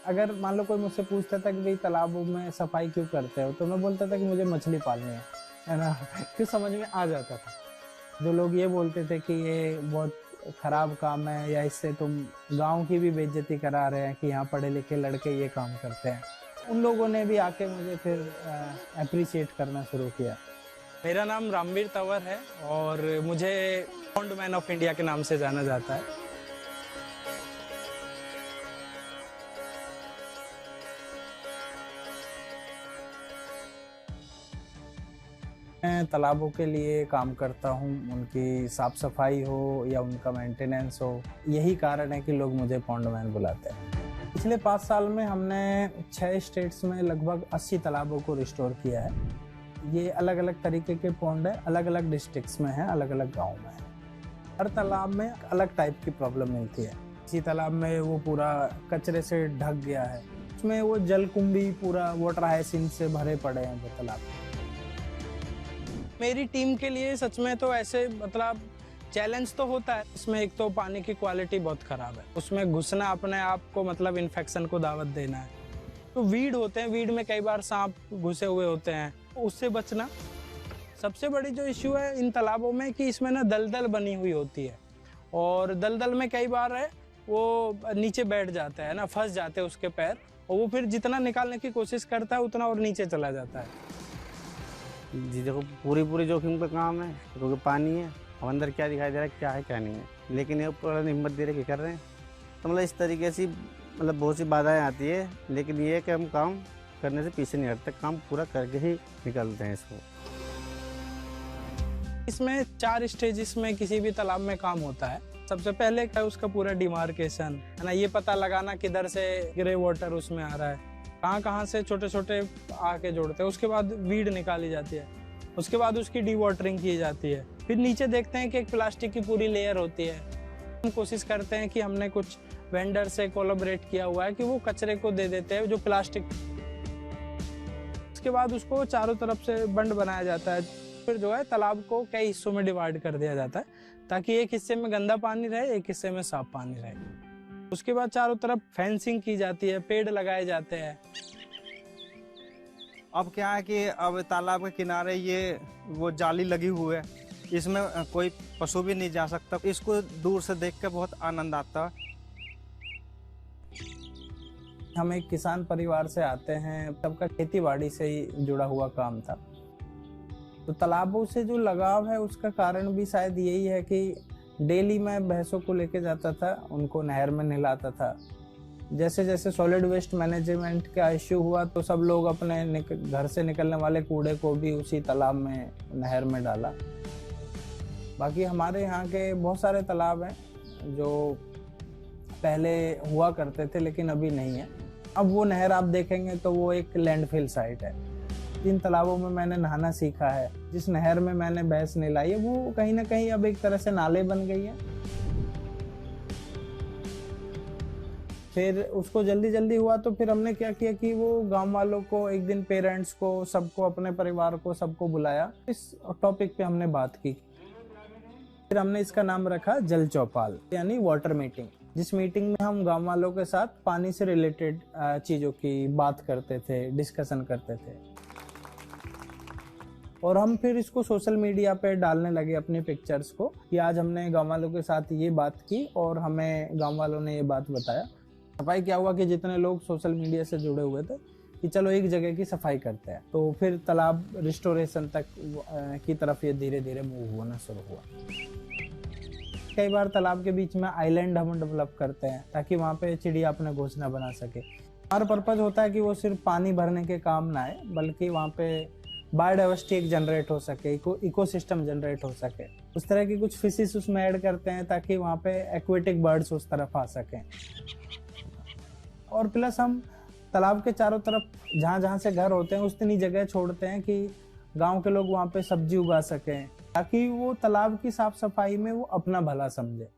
अगर मान लो कोई मुझसे पूछता था कि भाई तालाबों में सफाई क्यों करते हो, तो मैं बोलता था कि मुझे मछली पालनी है ना। क्यों, समझ में आ जाता था। जो लोग ये बोलते थे कि ये बहुत खराब काम है या इससे तुम गांव की भी बेइज्जती करा रहे हैं कि यहाँ पढ़े लिखे लड़के ये काम करते हैं, उन लोगों ने भी आके मुझे फिर अप्रिशिएट करना शुरू किया। मेरा नाम रामवीर तंवर है और मुझे पॉन्ड मैन ऑफ इंडिया के नाम से जाना जाता है। मैं तालाबों के लिए काम करता हूँ, उनकी साफ सफाई हो या उनका मेंटेनेंस हो, यही कारण है कि लोग मुझे पॉन्ड मैन बुलाते हैं। पिछले 5 साल में हमने 6 स्टेट्स में लगभग 80 तालाबों को रिस्टोर किया है। ये अलग अलग तरीके के पॉन्ड है, अलग अलग डिस्ट्रिक्ट्स में है, अलग अलग गाँव में है। हर तालाब में अलग टाइप की प्रॉब्लम मिलती है। किसी तालाब में वो पूरा कचरे से ढक गया है, उसमें वो जलकुंभी पूरा वाटर हाइसिंथ से भरे पड़े हैं वो तालाब। मेरी टीम के लिए सच में तो ऐसे मतलब चैलेंज तो होता है। इसमें एक तो पानी की क्वालिटी बहुत खराब है, उसमें घुसना अपने आप को मतलब इन्फेक्शन को दावत देना है। तो वीड होते हैं, वीड में कई बार सांप घुसे हुए होते हैं, उससे बचना। सबसे बड़ी जो इश्यू है इन तालाबों में कि इसमें ना दलदल बनी हुई होती है और दलदल में कई बार है वो नीचे बैठ जाता है ना, फंस जाते हैं उसके पैर, और वो फिर जितना निकालने की कोशिश करता है उतना और नीचे चला जाता है। जी देखो, पूरी जोखिम का काम है क्योंकि पानी है, अब अंदर क्या दिखाई दे रहा है क्या है क्या नहीं है, लेकिन ये ऊपर हिम्मत दे रहे कि कर रहे हैं। तो मतलब इस तरीके से मतलब बहुत सी बाधाएं आती है, लेकिन ये कि हम काम करने से पीछे नहीं हटते, काम पूरा करके ही निकलते हैं इसको। इसमें 4 स्टेजेस में किसी भी तालाब में काम होता है। सबसे पहले क्या उसका पूरा डिमार्केशन है ना, ये पता लगाना किधर से ग्रे वाटर उसमें आ रहा है, कहाँ से छोटे छोटे आके जोड़ते हैं। उसके बाद वीड निकाली जाती है, उसके बाद उसकी डी वाटरिंग की जाती है। फिर नीचे देखते हैं कि एक प्लास्टिक की पूरी लेयर होती है। हम कोशिश करते हैं कि हमने कुछ वेंडर से कोलैबोरेट किया हुआ है कि वो कचरे को दे देते हैं जो प्लास्टिक। उसके बाद उसको चारों तरफ से बंड बनाया जाता है। फिर जो है तालाब को कई हिस्सों में डिवाइड कर दिया जाता है ताकि एक हिस्से में गंदा पानी रहे, एक हिस्से में साफ पानी रहे। उसके बाद चारों तरफ फेंसिंग की जाती है, पेड़ लगाए जाते हैं। अब क्या है कि अब तालाब के किनारे ये वो जाली लगी हुई है, इसमें कोई पशु भी नहीं जा सकता। इसको दूर से देख के बहुत आनंद आता है। हम एक किसान परिवार से आते हैं, सबका खेती बाड़ी से ही जुड़ा हुआ काम था। तो तालाबों से जो लगाव है उसका कारण भी शायद यही है कि डेली मैं भैंसों को लेके जाता था, उनको नहर में नहलाता था। जैसे जैसे सॉलिड वेस्ट मैनेजमेंट का इश्यू हुआ तो सब लोग अपने घर से निकलने वाले कूड़े को भी उसी तालाब में, नहर में डाला। बाकी हमारे यहाँ के बहुत सारे तालाब हैं जो पहले हुआ करते थे लेकिन अभी नहीं है। अब वो नहर आप देखेंगे तो वो एक लैंडफिल साइट है। जिन तालाबों में मैंने नहाना सीखा है, जिस नहर में मैंने भैंस नहलाई है, वो कहीं ना कहीं अब एक तरह से नाले बन गई है। फिर उसको जल्दी जल्दी हुआ तो फिर हमने क्या किया कि वो गांव वालों को, एक दिन पेरेंट्स को, सबको, अपने परिवार को, सबको बुलाया। इस टॉपिक पे हमने बात की। फिर हमने इसका नाम रखा जल चौपाल, यानी वाटर मीटिंग, जिस मीटिंग में हम गांव वालों के साथ पानी से रिलेटेड चीजों की बात करते थे, डिस्कशन करते थे। और हम फिर इसको सोशल मीडिया पे डालने लगे अपनी पिक्चर्स को कि आज हमने गांव वालों के साथ ये बात की और हमें गांव वालों ने ये बात बताया। सफाई क्या हुआ कि जितने लोग सोशल मीडिया से जुड़े हुए थे कि चलो एक जगह की सफाई करते हैं, तो फिर तालाब रिस्टोरेशन तक की तरफ ये धीरे धीरे मूव होना शुरू हुआ। कई बार तालाब के बीच में आइलैंड हम डेवलप करते हैं ताकि वहाँ पे चिड़िया अपने घोंसला बना सके। हमारा पर्पज होता है कि वो सिर्फ पानी भरने के काम ना आए, बल्कि वहाँ पे बायोडाइवर्सिटी एक जनरेट हो सके, इकोसिस्टम जनरेट हो सके। उस तरह की कुछ फिशेस उसमें ऐड करते हैं ताकि वहाँ पे एक्वेटिक बर्ड्स उस तरफ आ सकें। और प्लस हम तालाब के चारों तरफ जहाँ जहाँ से घर होते हैं उतनी जगह छोड़ते हैं कि गांव के लोग वहाँ पे सब्जी उगा सकें, ताकि वो तालाब की साफ सफाई में वो अपना भला समझे।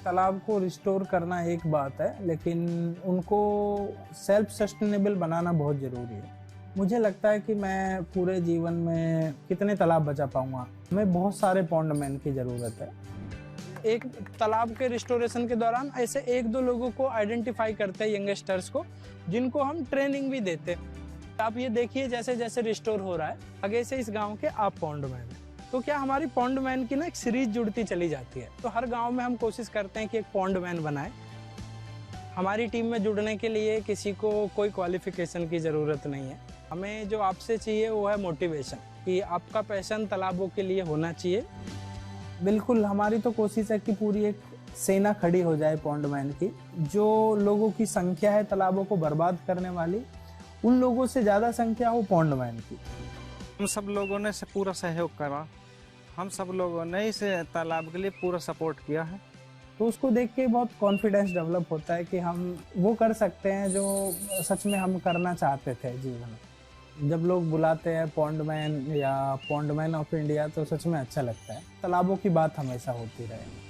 तालाब को रिस्टोर करना एक बात है, लेकिन उनको सेल्फ सस्टेनेबल बनाना बहुत जरूरी है। मुझे लगता है कि मैं पूरे जीवन में कितने तालाब बचा पाऊंगा, हमें बहुत सारे पॉन्ड मैन की जरूरत है। एक तालाब के रिस्टोरेशन के दौरान ऐसे 1-2 लोगों को आइडेंटिफाई करते हैं, यंगस्टर्स को, जिनको हम ट्रेनिंग भी देते हैं। आप ये देखिए जैसे जैसे रिस्टोर हो रहा है, आगे से इस गांव के आप पॉन्ड मैन है, तो क्या हमारी पॉन्ड मैन की ना एक सीरीज जुड़ती चली जाती है। तो हर गांव में हम कोशिश करते हैं कि एक पॉन्ड मैन बनाए। हमारी टीम में जुड़ने के लिए किसी को कोई क्वालिफिकेशन की ज़रूरत नहीं है। हमें जो आपसे चाहिए वो है मोटिवेशन, कि आपका पैशन तालाबों के लिए होना चाहिए। बिल्कुल, हमारी तो कोशिश है कि पूरी एक सेना खड़ी हो जाए पॉन्ड मैन की। जो लोगों की संख्या है तालाबों को बर्बाद करने वाली, उन लोगों से ज़्यादा संख्या हो पॉन्ड मैन की। हम सब लोगों ने से पूरा सहयोग करा, हम सब लोगों ने इस तालाब के लिए पूरा सपोर्ट किया है। तो उसको देख के बहुत कॉन्फिडेंस डेवलप होता है कि हम वो कर सकते हैं जो सच में हम करना चाहते थे जीवन में। जब लोग बुलाते हैं पॉन्ड मैन या पॉन्ड मैन ऑफ इंडिया, तो सच में अच्छा लगता है। तालाबों की बात हमेशा होती रहे।